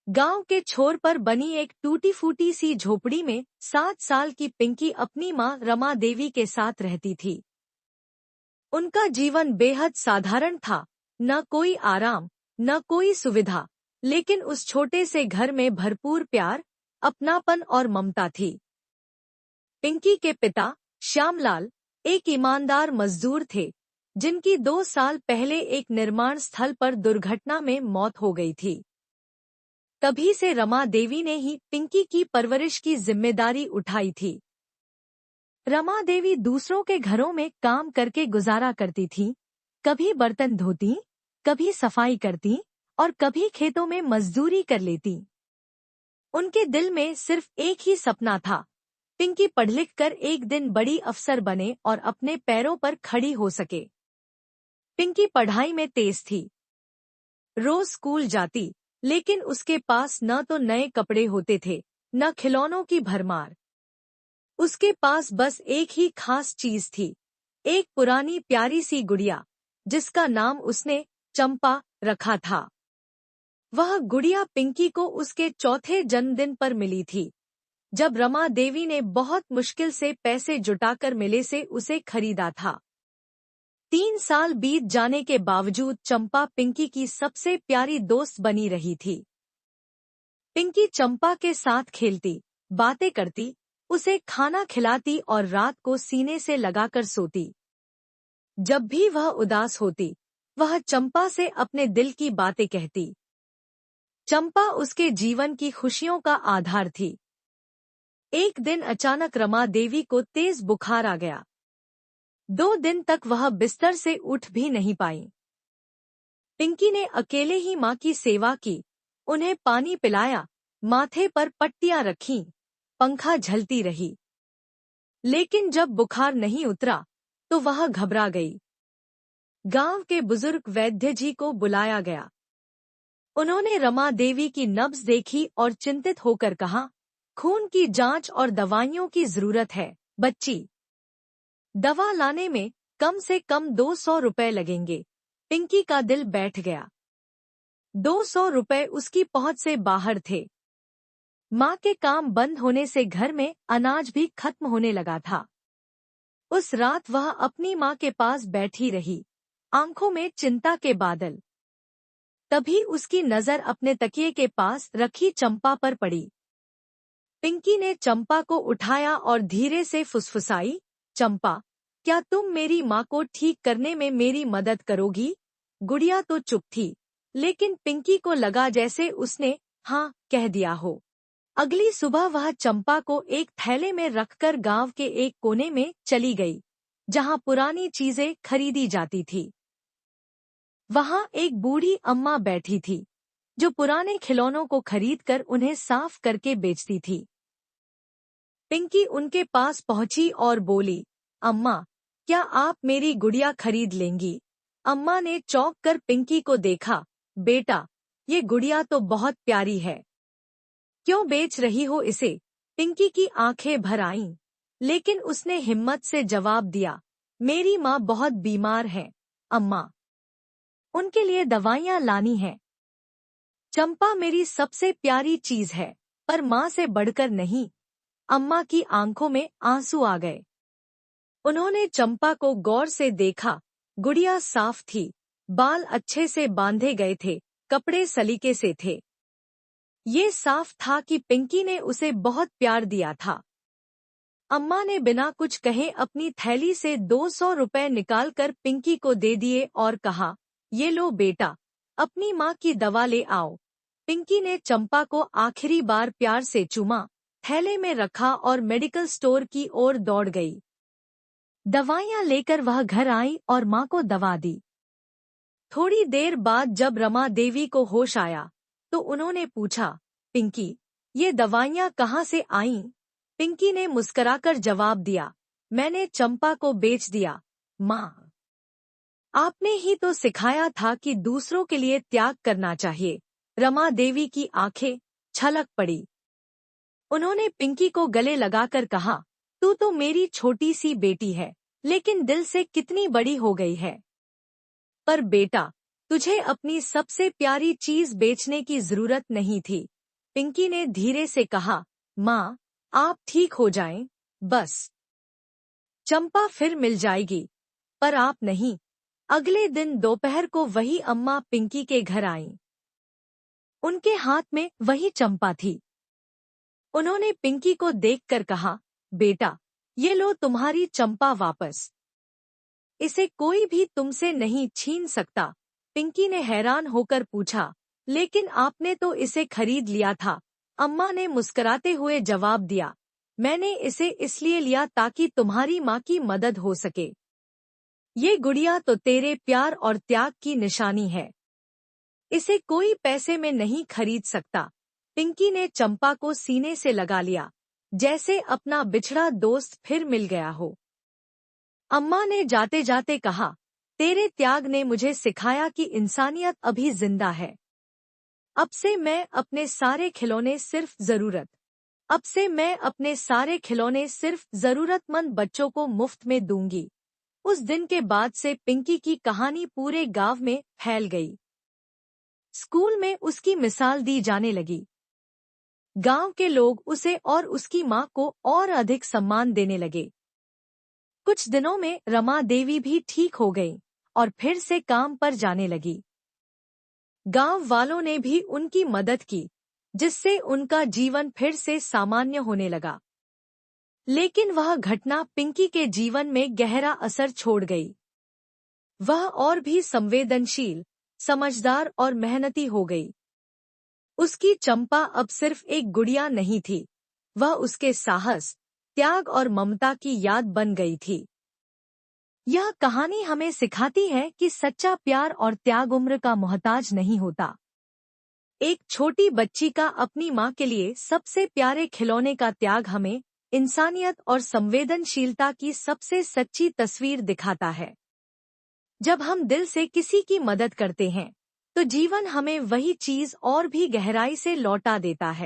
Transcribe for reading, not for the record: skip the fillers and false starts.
गांव के छोर पर बनी एक टूटी फूटी सी झोपड़ी में 7 साल की पिंकी अपनी मां रमा देवी के साथ रहती थी। उनका जीवन बेहद साधारण था, न कोई आराम, न कोई सुविधा, लेकिन उस छोटे से घर में भरपूर प्यार, अपनापन और ममता थी। पिंकी के पिता श्यामलाल एक ईमानदार मजदूर थे, जिनकी 2 साल पहले एक निर्माण स्थल पर दुर्घटना में मौत हो गई थी। तभी से रमा देवी ने ही पिंकी की परवरिश की जिम्मेदारी उठाई थी। रमा देवी दूसरों के घरों में काम करके गुजारा करती थी, कभी बर्तन धोती, कभी सफाई करती और कभी खेतों में मजदूरी कर लेती। उनके दिल में सिर्फ एक ही सपना था, पिंकी पढ़ लिख कर एक दिन बड़ी अफसर बने और अपने पैरों पर खड़ी हो सके। पिंकी पढ़ाई में तेज थी, रोज स्कूल जाती, लेकिन उसके पास न तो नए कपड़े होते थे, न खिलौनों की भरमार। उसके पास बस एक ही खास चीज थी, एक पुरानी प्यारी सी गुड़िया, जिसका नाम उसने चंपा रखा था। वह गुड़िया पिंकी को उसके चौथे जन्मदिन पर मिली थी, जब रमा देवी ने बहुत मुश्किल से पैसे जुटाकर मेले से उसे खरीदा था। 3 साल बीत जाने के बावजूद चंपा पिंकी की सबसे प्यारी दोस्त बनी रही थी। पिंकी चंपा के साथ खेलती, बातें करती, उसे खाना खिलाती और रात को सीने से लगाकर सोती। जब भी वह उदास होती, वह चंपा से अपने दिल की बातें कहती। चंपा उसके जीवन की खुशियों का आधार थी। एक दिन अचानक रमा देवी को तेज बुखार आ गया। 2 दिन तक वह बिस्तर से उठ भी नहीं पाई। पिंकी ने अकेले ही मां की सेवा की, उन्हें पानी पिलाया, माथे पर पट्टियां रखीं, पंखा झलती रही। लेकिन जब बुखार नहीं उतरा, तो वह घबरा गई। गांव के बुजुर्ग वैद्य जी को बुलाया गया। उन्होंने रमा देवी की नब्ज देखी और चिंतित होकर कहा, खून की जांच और दवाइयों की जरूरत है, बच्ची। दवा लाने में कम से कम 200 रुपए लगेंगे। पिंकी का दिल बैठ गया। 200 रुपए उसकी पहुंच से बाहर थे। मां के काम बंद होने से घर में अनाज भी खत्म होने लगा था। उस रात वह अपनी मां के पास बैठी रही, आंखों में चिंता के बादल। तभी उसकी नजर अपने तकिए के पास रखी चंपा पर पड़ी। पिंकी ने चंपा को उठाया और धीरे से फुसफुसाई, चंपा, क्या तुम मेरी मां को ठीक करने में मेरी मदद करोगी? गुड़िया तो चुप थी, लेकिन पिंकी को लगा जैसे उसने हाँ कह दिया हो। अगली सुबह वह चंपा को एक थैले में रखकर गांव के एक कोने में चली गई, जहां पुरानी चीजें खरीदी जाती थी। वहां एक बूढ़ी अम्मा बैठी थी, जो पुराने खिलौनों को खरीदकर उन्हें साफ करके बेचती थी। पिंकी उनके पास पहुंची और बोली, अम्मा, क्या आप मेरी गुड़िया खरीद लेंगी? अम्मा ने चौंक कर पिंकी को देखा। बेटा, ये गुड़िया तो बहुत प्यारी है, क्यों बेच रही हो इसे? पिंकी की आंखें भर आईं, लेकिन उसने हिम्मत से जवाब दिया, मेरी माँ बहुत बीमार है, अम्मा। उनके लिए दवाइयाँ लानी हैं। चंपा मेरी सबसे प्यारी चीज है, पर माँ से बढ़कर नहीं। अम्मा की आंखों में आंसू आ गए। उन्होंने चंपा को गौर से देखा। गुड़िया साफ थी, बाल अच्छे से बांधे गए थे, कपड़े सलीके से थे। ये साफ था कि पिंकी ने उसे बहुत प्यार दिया था। अम्मा ने बिना कुछ कहे अपनी थैली से 200 रुपए निकालकर पिंकी को दे दिए और कहा, ये लो बेटा, अपनी माँ की दवा ले आओ। पिंकी ने चंपा को आखिरी बार प्यार से चूमा, थैले में रखा और मेडिकल स्टोर की ओर दौड़ गई। दवाइयाँ लेकर वह घर आई और माँ को दवा दी। थोड़ी देर बाद जब रमा देवी को होश आया, तो उन्होंने पूछा, पिंकी, ये दवाइयाँ कहाँ से आईं? पिंकी ने मुस्कुराकर जवाब दिया, मैंने चंपा को बेच दिया, माँ। आपने ही तो सिखाया था कि दूसरों के लिए त्याग करना चाहिए। रमा देवी की आंखें छलक पड़ी। उन्होंने पिंकी को गले लगाकर कहा, तू तो मेरी छोटी सी बेटी है, लेकिन दिल से कितनी बड़ी हो गई है। पर बेटा, तुझे अपनी सबसे प्यारी चीज बेचने की जरूरत नहीं थी। पिंकी ने धीरे से कहा, माँ, आप ठीक हो जाएं, बस। चंपा फिर मिल जाएगी, पर आप नहीं। अगले दिन दोपहर को वही अम्मा पिंकी के घर आईं। उनके हाथ में वही चंपा थी। उन्होंने पिंकी को देखकर कहा, बेटा, ये लो तुम्हारी चंपा वापस। इसे कोई भी तुमसे नहीं छीन सकता। पिंकी ने हैरान होकर पूछा, लेकिन आपने तो इसे खरीद लिया था। अम्मा ने मुस्कुराते हुए जवाब दिया, मैंने इसे इसलिए लिया ताकि तुम्हारी माँ की मदद हो सके। ये गुड़िया तो तेरे प्यार और त्याग की निशानी है। इसे कोई पैसे में नहीं खरीद सकता। पिंकी ने चंपा को सीने से लगा लिया, जैसे अपना बिछड़ा दोस्त फिर मिल गया हो। अम्मा ने जाते जाते कहा, तेरे त्याग ने मुझे सिखाया कि इंसानियत अभी जिंदा है। अब से मैं अपने सारे खिलौने सिर्फ जरूरतमंद बच्चों को मुफ्त में दूंगी। उस दिन के बाद से पिंकी की कहानी पूरे गांव में फैल गई। स्कूल में उसकी मिसाल दी जाने लगी। गांव के लोग उसे और उसकी मां को और अधिक सम्मान देने लगे। कुछ दिनों में रमा देवी भी ठीक हो गई और फिर से काम पर जाने लगी। गांव वालों ने भी उनकी मदद की, जिससे उनका जीवन फिर से सामान्य होने लगा। लेकिन वह घटना पिंकी के जीवन में गहरा असर छोड़ गई। वह और भी संवेदनशील, समझदार और मेहनती हो गई। उसकी चंपा अब सिर्फ एक गुड़िया नहीं थी, वह उसके साहस, त्याग और ममता की याद बन गई थी। यह कहानी हमें सिखाती है कि सच्चा प्यार और त्याग उम्र का मोहताज नहीं होता। एक छोटी बच्ची का अपनी माँ के लिए सबसे प्यारे खिलौने का त्याग हमें इंसानियत और संवेदनशीलता की सबसे सच्ची तस्वीर दिखाता है। जब हम दिल से किसी की मदद करते हैं, तो जीवन हमें वही चीज और भी गहराई से लौटा देता है।